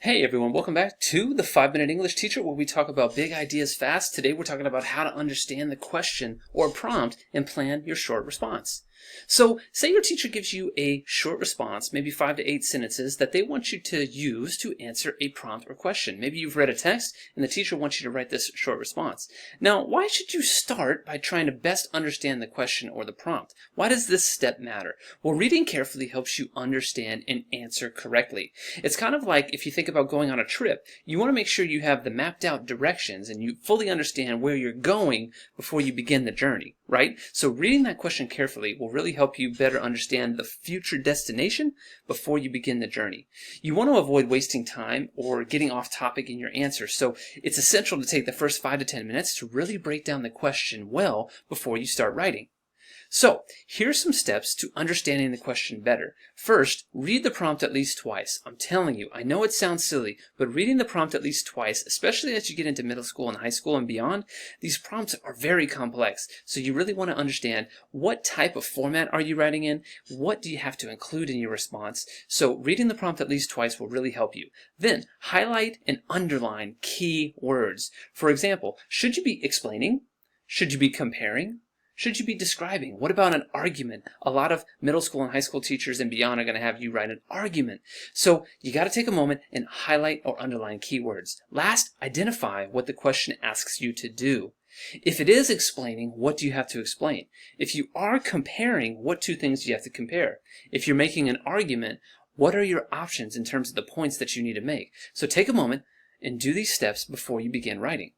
Hey everyone, welcome back to the 5-Minute English Teacher, where we talk about big ideas fast. Today we're talking about how to understand the question or prompt and plan your short response. So, say your teacher gives you a short response, maybe 5 to 8 sentences, that they want you to use to answer a prompt or question. Maybe you've read a text and the teacher wants you to write this short response. Now, why should you start by trying to best understand the question or the prompt? Why does this step matter? Well, reading carefully helps you understand and answer correctly. It's kind of like if you think about going on a trip, you want to make sure you have the mapped out directions and you fully understand where you're going before you begin the journey, right? So reading that question carefully will really help you better understand the future destination before you begin the journey. You want to avoid wasting time or getting off topic in your answer, so it's essential to take the first 5 to 10 minutes to really break down the question well before you start writing. So, here's some steps to understanding the question better. First, read the prompt at least twice. I'm telling you, I know it sounds silly, but reading the prompt at least twice, especially as you get into middle school and high school and beyond, these prompts are very complex. So you really want to understand what type of format are you writing in, what do you have to include in your response. So reading the prompt at least twice will really help you. Then, highlight and underline key words. For example, should you be explaining? Should you be comparing? Should you be describing? What about an argument? A lot of middle school and high school teachers and beyond are going to have you write an argument. So you got to take a moment and highlight or underline keywords. Last, identify what the question asks you to do. If it is explaining, what do you have to explain? If you are comparing, what two things do you have to compare? If you're making an argument, what are your options in terms of the points that you need to make? So take a moment and do these steps before you begin writing.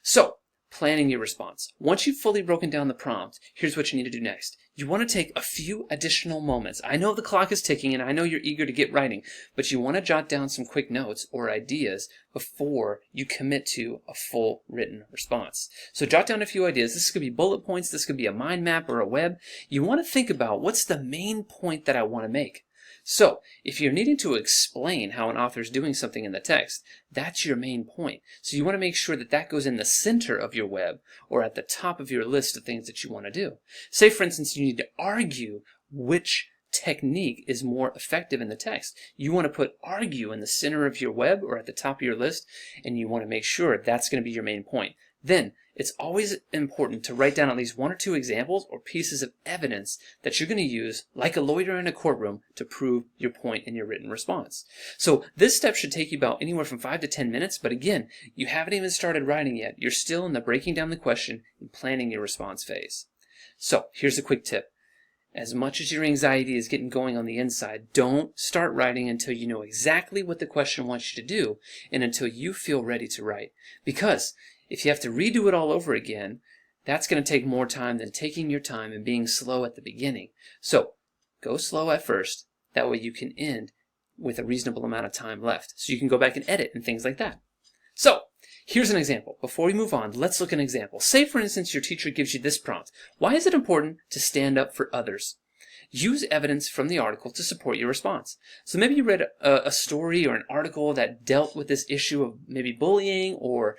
So, planning your response. Once you've fully broken down the prompt, here's what you need to do next. You want to take a few additional moments. I know the clock is ticking and I know you're eager to get writing, but you want to jot down some quick notes or ideas before you commit to a full written response. So jot down a few ideas. This could be bullet points, this could be a mind map or a web. You want to think about what's the main point that I want to make. So, if you're needing to explain how an author is doing something in the text, that's your main point. So you want to make sure that that goes in the center of your web or at the top of your list of things that you want to do. Say, for instance, you need to argue which technique is more effective in the text. You want to put argue in the center of your web or at the top of your list, and you want to make sure that's going to be your main point. Then, it's always important to write down at least 1 or 2 examples or pieces of evidence that you're going to use, like a lawyer in a courtroom, to prove your point in your written response. So this step should take you about anywhere from 5 to 10 minutes, but again, you haven't even started writing yet. You're still in the breaking down the question and planning your response phase. So here's a quick tip. As much as your anxiety is getting going on the inside, don't start writing until you know exactly what the question wants you to do and until you feel ready to write. Because if you have to redo it all over again, that's going to take more time than taking your time and being slow at the beginning. So go slow at first. That way you can end with a reasonable amount of time left. So you can go back and edit and things like that. So here's an example. Before we move on, let's look at an example. Say, for instance, your teacher gives you this prompt. Why is it important to stand up for others? Use evidence from the article to support your response. So maybe you read a story or an article that dealt with this issue of maybe bullying or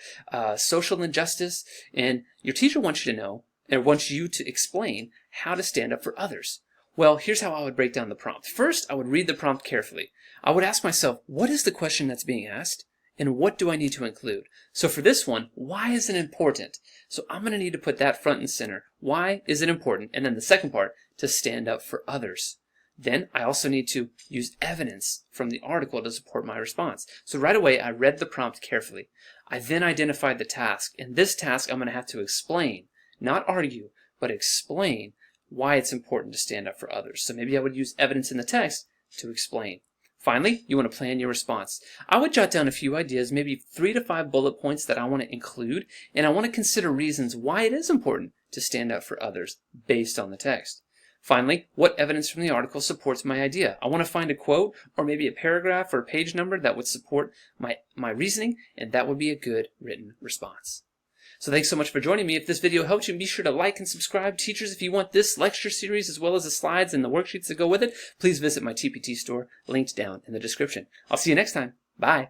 social injustice, and your teacher wants you to know, or wants you to explain how to stand up for others. Well, here's how I would break down the prompt. First, I would read the prompt carefully. I would ask myself, what is the question that's being asked? And what do I need to include? So for this one, why is it important? So I'm going to need to put that front and center. Why is it important? And then the second part, to stand up for others. Then I also need to use evidence from the article to support my response. So right away, I read the prompt carefully. I then identified the task. In this task, I'm going to have to explain, not argue, but explain why it's important to stand up for others. So maybe I would use evidence in the text to explain. Finally, you want to plan your response. I would jot down a few ideas, maybe 3 to 5 bullet points that I want to include, and I want to consider reasons why it is important to stand up for others based on the text. Finally, what evidence from the article supports my idea? I want to find a quote or maybe a paragraph or a page number that would support my reasoning, and that would be a good written response. So thanks so much for joining me. If this video helped you, be sure to like and subscribe. Teachers, if you want this lecture series as well as the slides and the worksheets that go with it, please visit my TPT store, linked down in the description. I'll see you next time. Bye.